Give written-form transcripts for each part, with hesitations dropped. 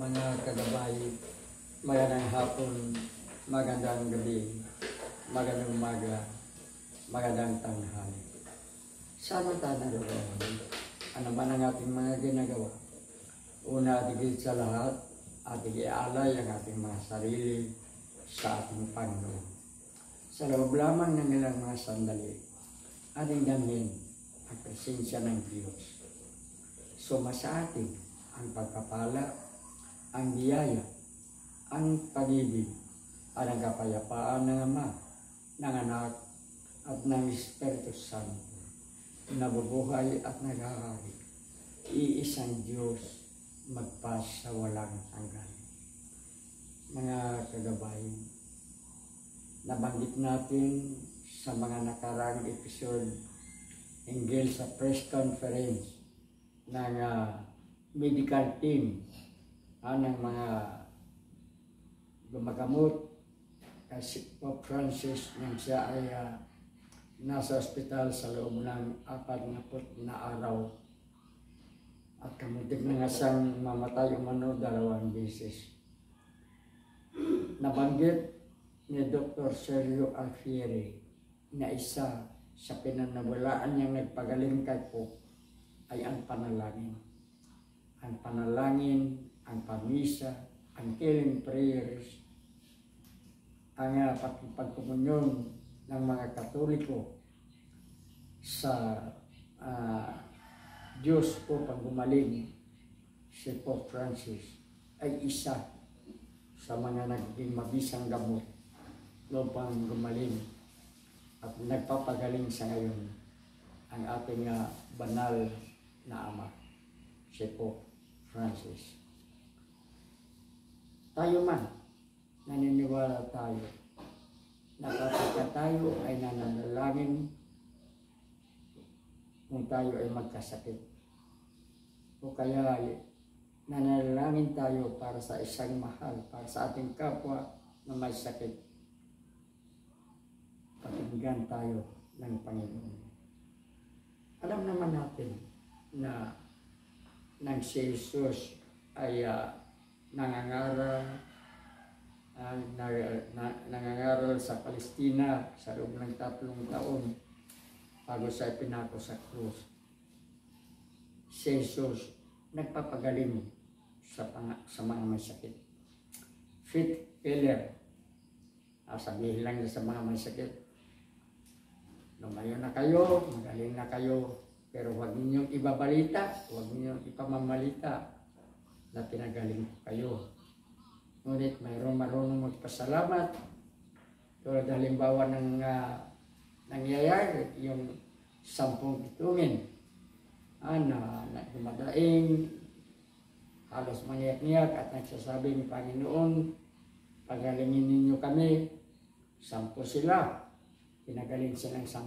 Mga kagabay, magandang hapon, magandang gabi, magandang umaga, magandang tanghali. Sana tayo naroon. Ano ba ang ating mga ginagawa? Una, atigil sa lahat, ating ialay ang ating mga sarili sa ating Panginoon. Sa loob lamang ng ilang mga sandali, ating damhin ang presensya ng Diyos. Suma sa atin ang pagpapala, ang biyaya, ang pag-ibig, at ang kapayapaan ng Ama, ng Anak, at ng Espiritu Santo, nabubuhay at naghahari, iisang Diyos, magpas sa walang hanggan. Mga kagabay, nabanggit natin sa mga nakarang episode hinggil sa press conference ng medical team ng mga gumagamot kasi Pope Francis nang siya ay nasa ospital sa loob ng 40 na araw at kamuntik na nga siyang mamatay umano 2 beses. Nabanggit ni Dr. Sergio Alfieri na isa sa pinanawalaan niyang nagpagaling kay Pope ay ang panalangin. Ang panalangin, ang pamisa, ang killing prayers, ang pagkomunyon ng mga Katoliko sa Diyos upang gumaling si Pope Francis ay isa sa mga naging mabisang gamot upang gumaling at nagpapagaling sa ngayon ang ating banal na Ama, si Pope Francis. Tayo man, naniniwala tayo na kapag tayo ay nananalangin kung tayo ay magkasakit. O kaya nananalangin tayo para sa isang mahal, para sa ating kapwa na may sakit. Pakinggan tayo ng Panginoon. Alam naman natin na nang si Jesus ay nangangaral sa Palestina sa loob ng 3 taon bago siya pinako sa krus. Si Jesus nagpapagaling sa mga may sakit. Fit healer. Sabihin lang sa mga may sakit, lumayo na kayo, magaling na kayo, pero huwag ninyong ibabalita, huwag ninyong ipamamalita na pinagaling kayo. Ngunit mayroong marunong magpasalamat. Tulad halimbawa ng nangyayari, yung 10 pitungin na dumadaing, halos maniyak-niyak at nagsasabing, Panginoon, pagalingin ninyo kami. 10 sila, pinagaling silang 10.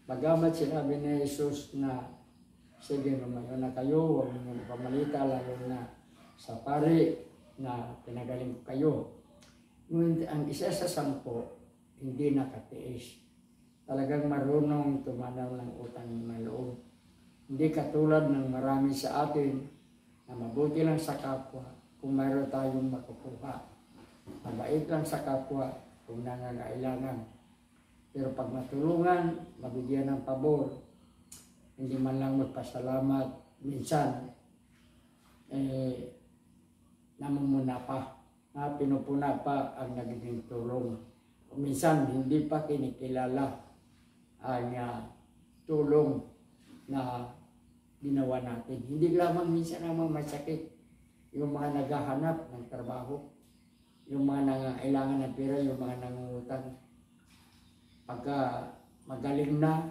Bagamat sinabi ni Jesus na, sige, lumayo na kayo, huwag niyo pamalita, lalo na sa pari na pinagaling ko kayo. Ngunit ang isa sa 10, hindi nakatiis. Talagang marunong tumanaw ng utang ng loob. Hindi katulad ng marami sa atin na mabuti lang sa kapwa kung mayroon tayong makukuha. Mabait lang sa kapwa kung nangangailangan. Pero pag matulungan, mabigyan ng pabor, hindi man lang magpasalamat, minsan, namumuna pa, pinupuna pa ang nagiging tulong. O minsan, hindi pa kinikilala ang tulong na ginawa natin. Hindi lamang minsan namang may sakit. Yung mga naghahanap ng trabaho, yung mga nangangailangan ng pera, yung mga nangungutang. Pagka magaling na,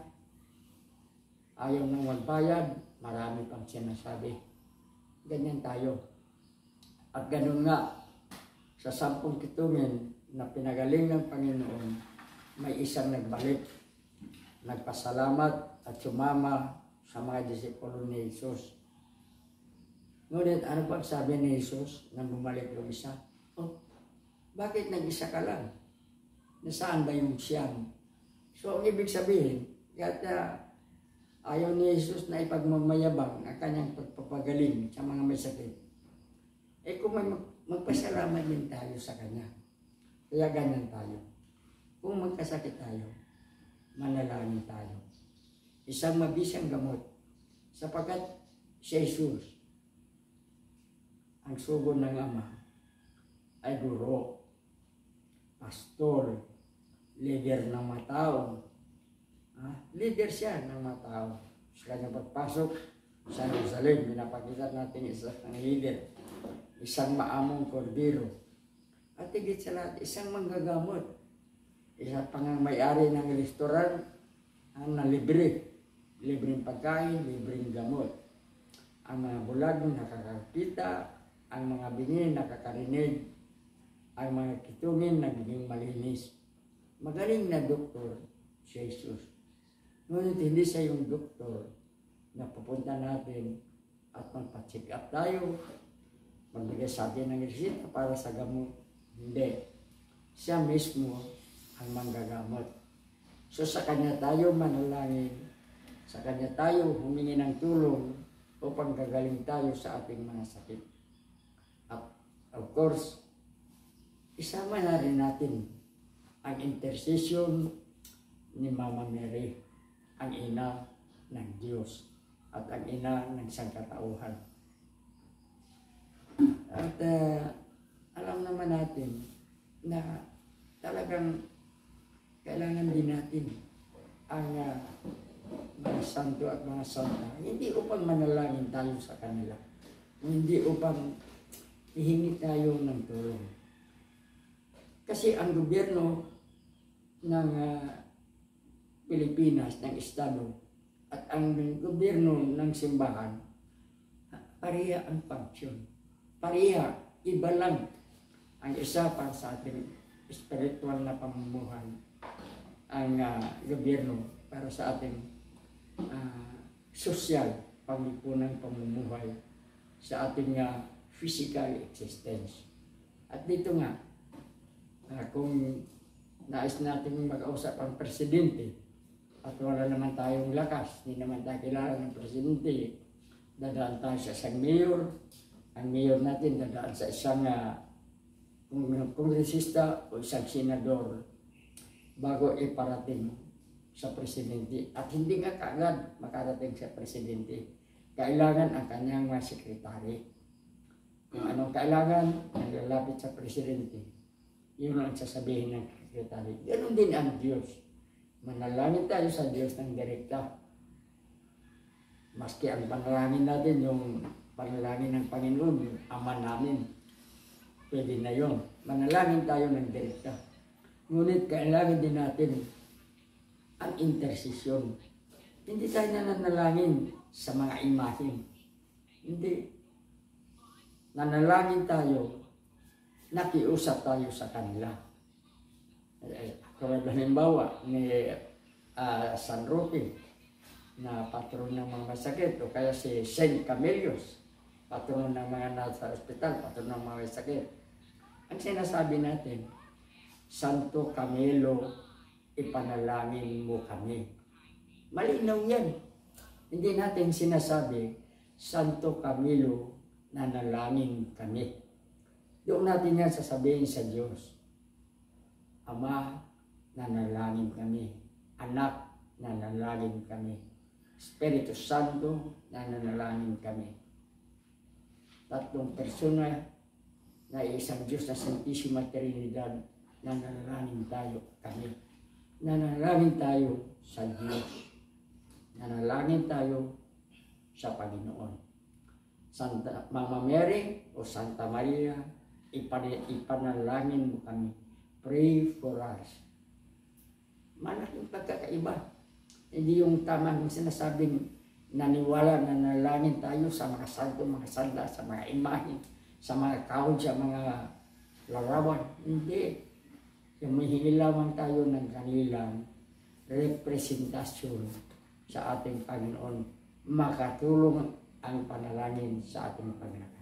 ayaw nang magbayad, marami pang sinasabi. Ganyan tayo. At ganun nga, sa 10 pitungin na pinagaling ng Panginoon, may isang nagbalik, nagpasalamat at sumama sa mga disipulo ni Jesus. Ngunit ano pag sabi ni Jesus nang bumalik yung isa? Oh, bakit nag-isa ka lang? Nasaan ba yung siyam? So ang ibig sabihin, kaya ayaw ni Jesus na ipagmamayabang ang kanyang pagpapagaling sa mga may sakit. Eh kung may magpasalamat din tayo sa Kanya. Kaya ganyan tayo. Kung magkasakit tayo, manalangin tayo. Isang mabisang gamot. Sapagkat si Jesus, ang sugo ng Ama, ay guro, pastor, leader ng mga tao. Leader siya ng mga tao. Sa kanyang pagpasok sa Jerusalem, pinapakita natin isang leader, isang maamong kordero. At higit sa lahat, isang manggagamot. Isa pang may-ari ng restoran na libre. Libreng pagkain, libreng gamot. Ang mga bulag nakakakita, ang mga bingi nakakarinig, ang mga kitungin nagiging malinis. Magaling na doktor si Jesus. Ngunit hindi siya yung doktor na pupunta natin at magpa-check up tayo, magbigay sa atin ng resita para sa gamot. Hindi. Siya mismo ang manggagamot. So sa Kanya tayo manalangin, sa Kanya tayo humingi ng tulong upang gagaling tayo sa ating mga sakit. At of course, isama na rin natin ang intercession ni Mama Mary, ang ina ng Diyos at ang ina ng sangkatauhan. At alam naman natin na talagang kailangan din natin ang mga santo at mga santa, hindi upang manalangin tayo sa kanila, hindi upang ihingi tayo ng tulong. Kasi ang gobyerno ng Pilipinas, ng Estado, at ang gobyerno ng simbahan, pareha ang function. Pareha, iba lang. Ang isa para sa ating spiritual na pamumuhay, ang gobyerno para sa ating social, panglipunang pamumuhay, sa ating physical existence. At dito nga, kung nais natin makausap ang presidente at wala naman tayong lakas, hindi naman tayo kilala ng presidente, dadaan tayo sa isang mayor, ang mayor natin dadaan sa isang kongresista o isang senador bago iparating sa presidente. At hindi nga kaagad makarating sa presidente. Kailangan ang kanyang mga sekretary. Kung anong kailangan, naglalapit sa presidente, yun ang sasabihin ng sekretary. Ganon din ang Diyos. Manalangin tayo sa Diyos ng direkta. Maski ang panalangin natin, yung panalangin ng Panginoon, yung Ama namin, pwede na yun. Manalangin tayo ng direkta. Ngunit kailangan din natin ang intercession. Hindi tayo nananalangin sa mga imahen. Hindi. Nanalangin tayo, nakiusap tayo sa kanila. Kung halimbawa ni San Roque, na patron ng mga masakit, o kaya si Saint Camillus, patron ng mga nasa ospital, patron ng mga masakit. Ang sinasabi natin, Santo Camilo, ipanalangin mo kami. Malinaw yan. Hindi natin sinasabi, Santo Camilo, nanalangin kami. Doon natin yan sasabihin sa Diyos. Ama, nanalangin kami. Anak, nanalangin kami. Espiritu Santo, nanalangin kami. Tatlong persona na isang Diyos na Santisima Trinidad, nanalangin tayo kami. Nanalangin tayo sa Diyos. Nanalangin tayo sa Panginoon. Santa Mama Mary o Santa Maria, ipanalangin mo kami. Pray for us. Malaking pagkakaiba. Hindi yung tamang sinasabing naniwala na nanalangin tayo sa mga santo, mga santa, sa mga imahe, sa mga kaon, sa mga larawan. Hindi. Humihingi lamang tayo ng kanilang representasyon sa ating Panginoon. Makatulong ang panalangin sa ating Panginoon.